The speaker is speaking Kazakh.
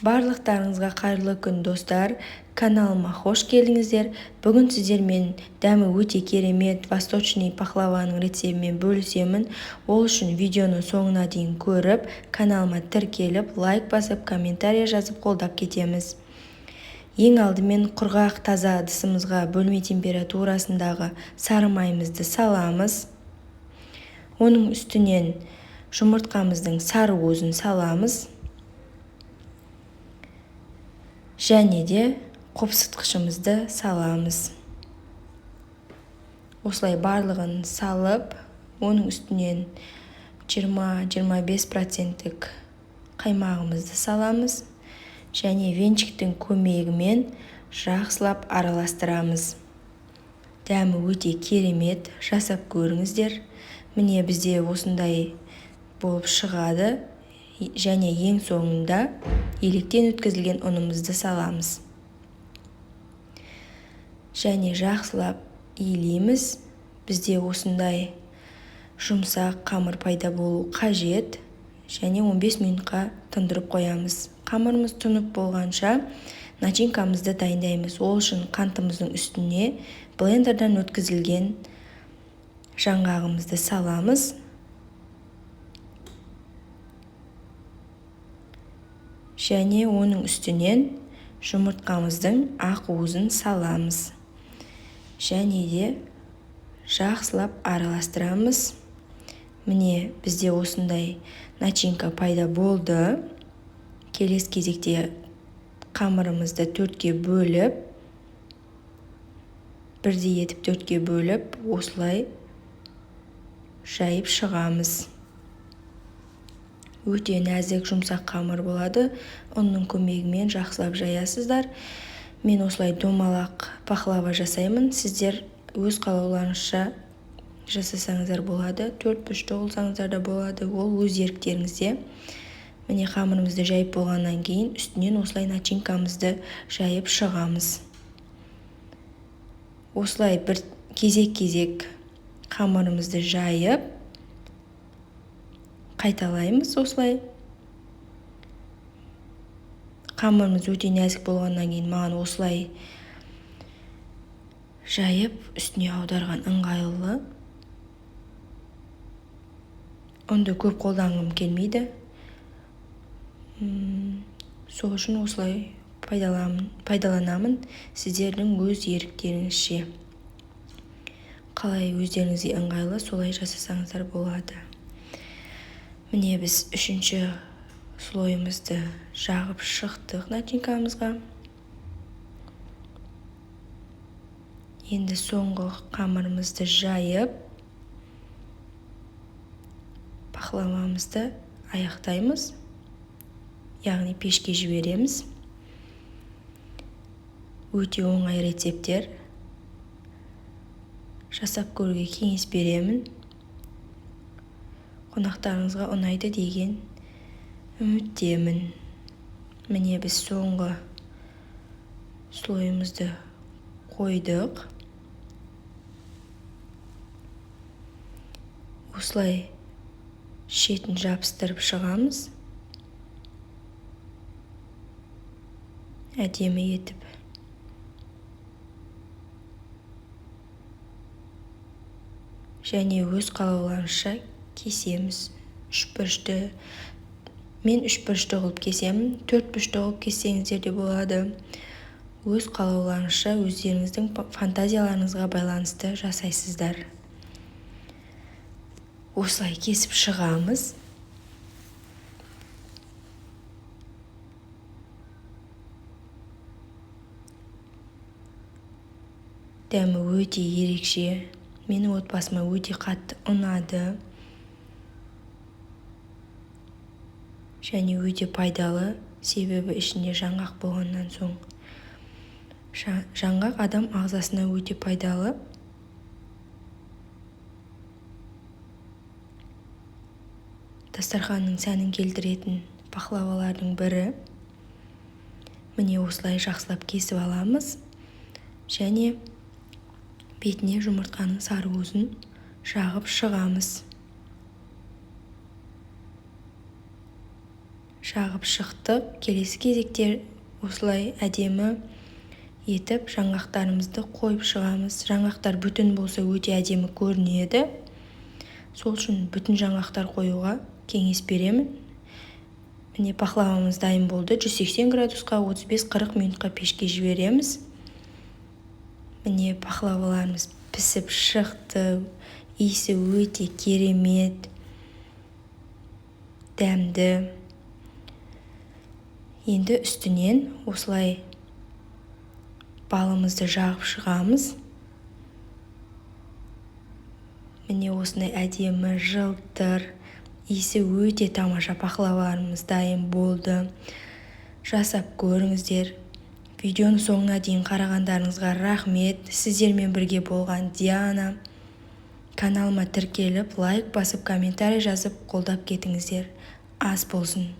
Барлықтарыңызға қайырлы күн достар, каналыма хош келдіңіздер. Бүгін сіздермен дәмі өте керемет восточный пахлаваның рецебімен бөлісемін. Ол үшін видеоны соңына дейін көріп, каналыма тіркеліп, лайк басып, комментарий жазып қолдап кетеміз. Ең алдымен құрғақ таза ыдысымызға бөлме температурасындағы сары майымызды саламыз. Оның үстінен жұмыртқамыздың сары уызын саламыз. Және де қопсытқышымызды саламыз. Осылай барлығын салып, оның үстінен 20-25% қаймағымызды саламыз. Және венчиктің көмегімен жақсылап араластырамыз. Дәмі өте керемет, жасап көріңіздер. Міне бізде осындай болып шығады. Және ең соңында електен өткізілген ұнымызды саламыз. Және жақсылап иілейміз. Бізде осындай жұмсақ қамыр пайда болу қажет. Және 15 минутқа тындырып қоямыз. Қамырымыз тұнып болғанша начинкамызды дайындаймыз. Ол үшін қантымыздың үстіне блендерден өткізілген жаңғағымызды саламыз. Және оның үстінен жұмыртқамыздың ақ уызын саламыз. Және де жақсылап араластырамыз. Міне бізде осындай начинка пайда болды. Келесі кезекте қамырымызды төртке бөліп, бірдей етіп төртке бөліп, осылай жайып шығамыз. Өте нәзік жұмсақ қамыр болады. Оның көмегімен жақсылап жаясыздар. Мен осылай домалақ пахлава жасаймын. Сіздер өз қалауларыңызша жасасаңыздар болады. 4 бұрышты қылсаңыздар да болады. Ол өз еріктеріңізде. Міне қамырымызды жайып болғаннан кейін үстінен осылай начинкамызды жайып шығамыз. Осылай бір кезек-кезек қамырымызды жайып қайталаймыз осылай. Қамырымыз өте нәзік болғаннан кейін маған осылай жайып үстіне аударған ыңғайлы. Онда көп қолданғым келмейді. Сол үшін осылай пайдаланамын. Сіздердің өз еріктеріңізше. Қалай өздеріңізге ыңғайлы, солай жасасаңыздар болады. Міне біз үшінші слойымызды жағып шықтық начинкамызға. Енді соңғы қамырымызды жайып, пахлавамызды аяқтаймыз. Яғни пешке жібереміз. Өте оңай рецептер. Жасап көруге кеңес беремін. Қонақтарыңызға ұнайды деген үміттемін. Міне біз соңғы слойымызды қойдық. Осылай шетін жабыстырып шығамыз. Әдемі етіп. Және өз қалауларыңызша кесеміз. 3 бұрышты. Мен 3 бұрышты қылып кесемін. 4 бұрышты қылып кессеңіздер де болады. Өз қалауларыңызша, өздеріңіздің фантазияларыңызға байланысты жасайсыздар. Осылай кесіп шығамыз. Дәмі өте ерекше. Менің отбасыма өте қатты ұнады. Және өте пайдалы, себебі ішінде жаңғақ болғаннан соң. Жаңғақ адам ағзасына өте пайдалы. Дастарханның сәнін келтіретін пахлавалардың бірі. Міне осылай жақсылап кесіп аламыз. Және бетіне жұмыртқаның сары уызын жағып шығамыз. жағып шықтық. Келесі кезекте осылай әдемі етіп жаңғақтарымызды қойып шығамыз. Жаңғақтар бүтін болса өте әдемі көрінеді. Сол үшін бүтін жаңғақтар қоюға кеңес беремін. Міне пахлавамыз дайын болды. 180 градусқа 35-40 минутқа пешке жібереміз. Міне пахлаваларымыз пісіп шықты. Иісі өте керемет, дәмді. Енді үстінен осылай балымызды жағып шығамыз. Міне осындай әдемі жылтыр, иісі өте тамаша пахлаваларымыз дайын болды. Жасап көріңіздер. Видеоны соңына дейін қарағандарыңызға рахмет. Сіздермен бірге болған Диана. Каналыма тіркеліп, лайк басып, комментарий жазып қолдап кетіңіздер. Ас болсын.